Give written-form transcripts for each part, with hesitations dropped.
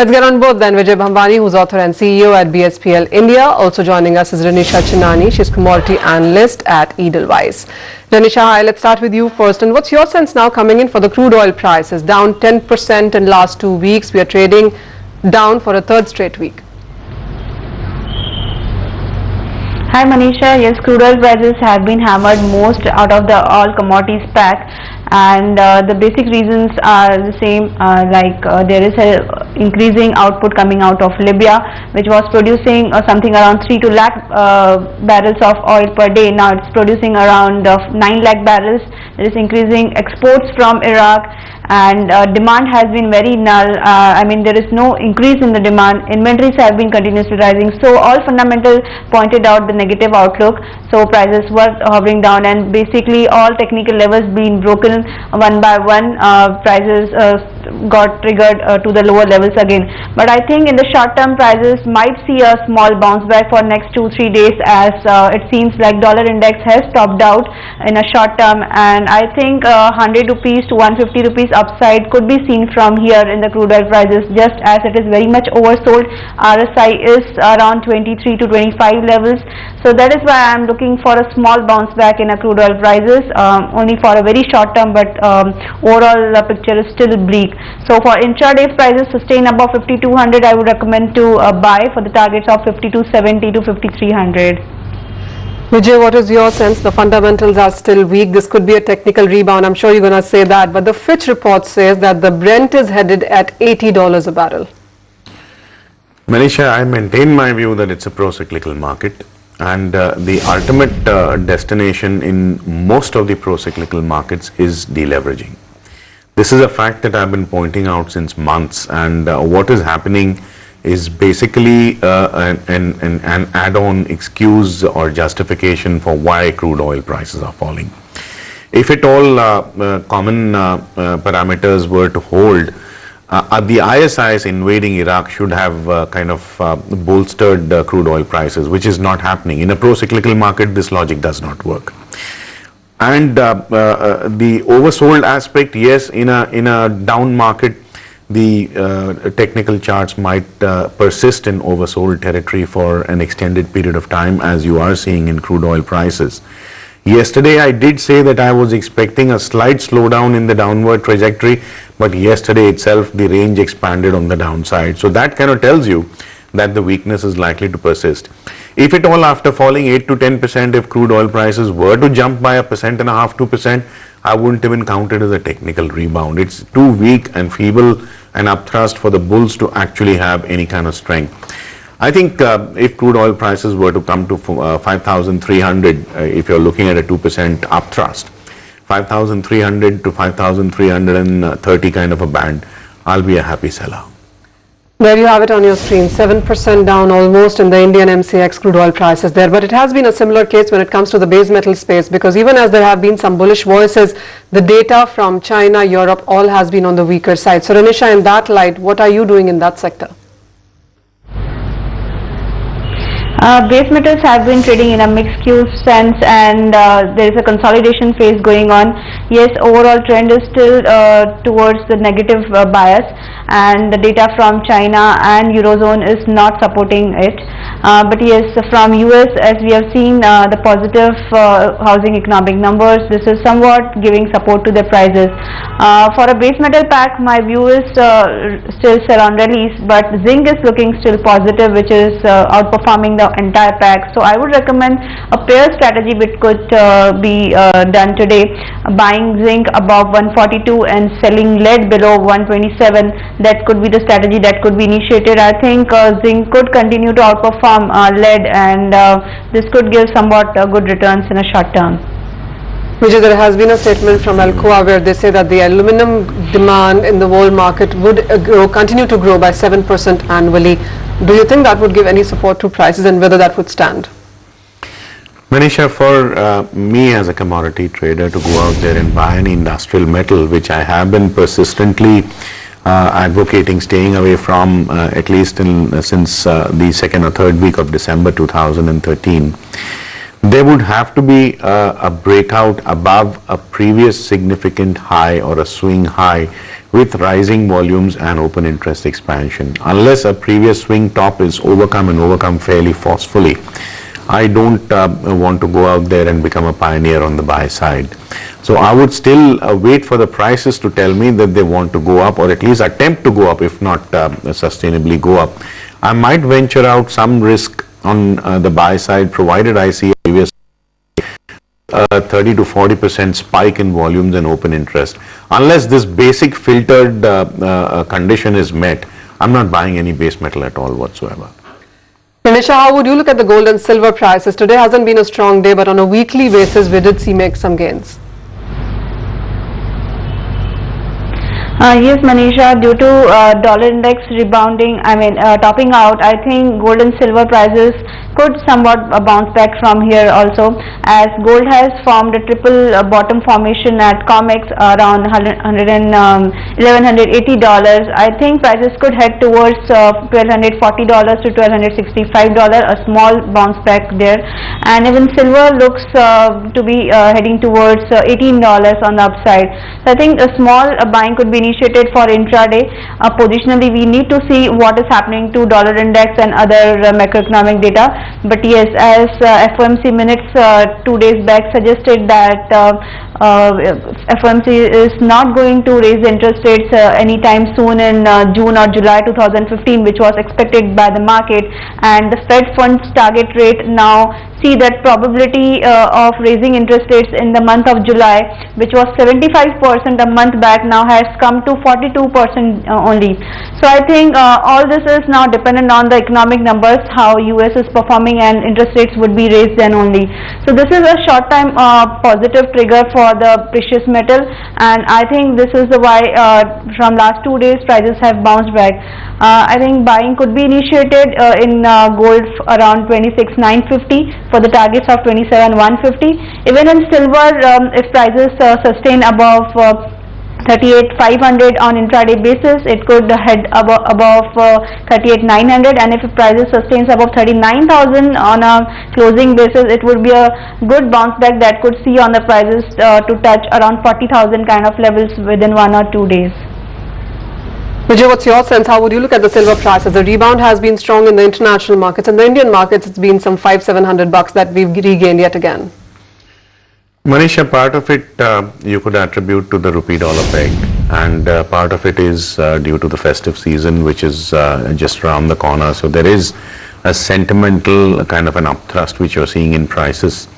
Let's get on board then. Vijay Bhambani, who's author and CEO at BSPL India. Also joining us is Renisha Chinani. She's commodity analyst at Edelweiss. Renisha, hi, let's start with you first. And what's your sense now coming in for the crude oil prices? Down 10% in last 2 weeks. We are trading down for a third straight week. Hi Manisha, yes, crude oil prices have been hammered most out of the all commodities pack, and the basic reasons are the same, there is a increasing output coming out of Libya, which was producing something around 3 to lakh barrels of oil per day. Now it's producing around 9 lakh barrels. There is increasing exports from Iraq, and demand has been very null. There is no increase in the demand. Inventories have been continuously rising. So all fundamental pointed out the negative outlook. So prices were hovering down, and basically all technical levels being broken one by one. Prices got triggered to the lower levels again. But I think in the short term, prices might see a small bounce back for next 2-3 days, as it seems like dollar index has topped out in a short term, and I think 100 rupees to 150 rupees upside could be seen from here in the crude oil prices, just as it is very much oversold. RSI is around 23 to 25 levels, so that is why I am looking for a small bounce back in a crude oil prices, only for a very short term, but overall the picture is still bleak. So for intraday prices sustain above 5200, I would recommend to buy for the targets of 5270 to 5300. Vijay, what is your sense? The fundamentals are still weak. This could be a technical rebound. I'm sure you're going to say that. But the Fitch report says that the Brent is headed at $80 a barrel. Manisha, I maintain my view that it's a pro-cyclical market. And the ultimate destination in most of the pro-cyclical markets is deleveraging. This is a fact that I've been pointing out since months. And what is happening is basically an add-on excuse or justification for why crude oil prices are falling. If at all common parameters were to hold, the ISIS invading Iraq should have bolstered crude oil prices, which is not happening. In a pro-cyclical market, this logic does not work. And the oversold aspect, yes, in a down market, the technical charts might persist in oversold territory for an extended period of time, as you are seeing in crude oil prices. Yesterday I did say that I was expecting a slight slowdown in the downward trajectory, but yesterday itself the range expanded on the downside. So that kind of tells you that the weakness is likely to persist. If at all, after falling 8 to 10%, if crude oil prices were to jump by 1.5% to 2%, I wouldn't even count it as a technical rebound. It's too weak and feeble an upthrust for the bulls to actually have any kind of strength. I think if crude oil prices were to come to 5,300, if you're looking at a 2% upthrust, 5,300 to 5,330 kind of a band, I'll be a happy seller. There you have it on your screen, 7% down almost in the Indian MCX crude oil prices there. But it has been a similar case when it comes to the base metal space, because even as there have been some bullish voices, the data from China, Europe, all has been on the weaker side. So Renisha, in that light, what are you doing in that sector? Base metals have been trading in a mixed Q sense, and there is a consolidation phase going on. Yes, overall trend is still towards the negative bias, and the data from China and Eurozone is not supporting it. But yes, from US, as we have seen the positive housing economic numbers, this is somewhat giving support to the prices. For a base metal pack, my view is still sell on release, but zinc is looking still positive, which is outperforming the entire pack. So I would recommend a pair strategy which could be done today, buying zinc above 142 and selling lead below 127. That could be the strategy that could be initiated. I think zinc could continue to outperform lead, and this could give somewhat good returns in a short term. Vijay, there has been a statement from Alcoa where they say that the aluminum demand in the world market would continue to grow by 7% annually. Do you think that would give any support to prices, and whether that would stand? Manisha, for me as a commodity trader to go out there and buy an industrial metal, which I have been persistently advocating staying away from at least since the second or third week of December 2013, there would have to be a breakout above a previous significant high or a swing high with rising volumes and open interest expansion. Unless a previous swing top is overcome fairly forcefully, I don't want to go out there and become a pioneer on the buy side. So I would still wait for the prices to tell me that they want to go up, or at least attempt to go up, if not sustainably go up. I might venture out some risk on the buy side, provided I see a previous 30 to 40% spike in volumes and open interest. Unless this basic filtered condition is met, I'm not buying any base metal at all whatsoever. Renisha, how would you look at the gold and silver prices? Today hasn't been a strong day, but on a weekly basis, we did see make some gains. Yes, Manisha, due to dollar index rebounding, topping out, I think gold and silver prices could somewhat bounce back from here also, as gold has formed a triple bottom formation at COMEX around $1,180. I think prices could head towards $1,240 to $1,265, a small bounce back there, and even silver looks to be heading towards $18 on the upside. So I think a small buying could be initiated for intraday. Positionally, we need to see what is happening to dollar index and other macroeconomic data. But yes, as FOMC minutes 2 days back suggested that FOMC is not going to raise interest rates anytime soon in June or July 2015, which was expected by the market, and the Fed funds target rate now see that probability of raising interest rates in the month of July, which was 75% a month back, now has come to 42% only. So I think all this is now dependent on the economic numbers, how US is performing, and interest rates would be raised then only. So this is a short time positive trigger for the precious metal, and I think this is the why from last 2 days prices have bounced back. I think buying could be initiated in gold around 26,950 for the targets of 27,150. Even in silver, if prices sustain above 38,500 on intraday basis, it could head above 38,900, and if prices sustains above 39,000 on a closing basis, it would be a good bounce back that could see on the prices to touch around 40,000 kind of levels within 1 or 2 days. Vijay, what's your sense? How would you look at the silver prices? The rebound has been strong in the international markets, and the Indian markets, it's been some $500-700 that we've regained yet again. Manisha, part of it you could attribute to the rupee-dollar peg, and part of it is due to the festive season, which is just around the corner. So there is a sentimental kind of an upthrust which you're seeing in prices.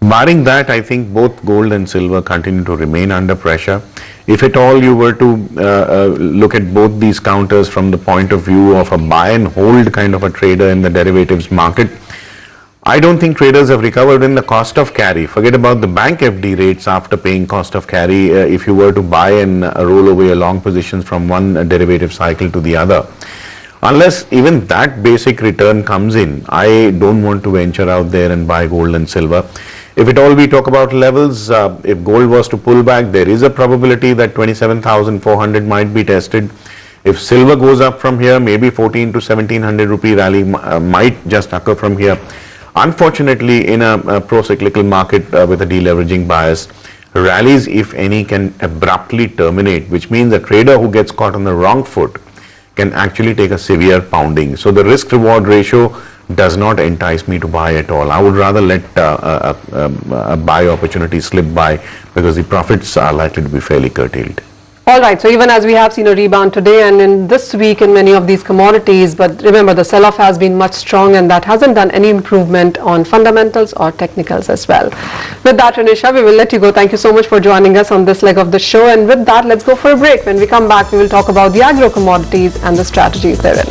Barring that, I think both gold and silver continue to remain under pressure. If at all you were to look at both these counters from the point of view of a buy and hold kind of a trader in the derivatives market, I don't think traders have recovered in the cost of carry. Forget about the bank FD rates after paying cost of carry. If you were to buy and roll over your long positions from one derivative cycle to the other, unless even that basic return comes in, I don't want to venture out there and buy gold and silver. If at all we talk about levels, if gold was to pull back, there is a probability that 27,400 might be tested. If silver goes up from here, maybe 14 to 1700 rupee rally might just occur from here. Unfortunately, in a pro-cyclical market with a deleveraging bias, rallies, if any, can abruptly terminate, which means a trader who gets caught on the wrong foot can actually take a severe pounding. So the risk-reward ratio does not entice me to buy at all. I would rather let a buy opportunity slip by, because the profits are likely to be fairly curtailed. All right, so even as we have seen a rebound today and in this week in many of these commodities, but remember the sell-off has been much strong, and that hasn't done any improvement on fundamentals or technicals as well. With that, Renisha, we will let you go. Thank you so much for joining us on this leg of the show, and with that, let's go for a break. When we come back, we will talk about the agro commodities and the strategies therein.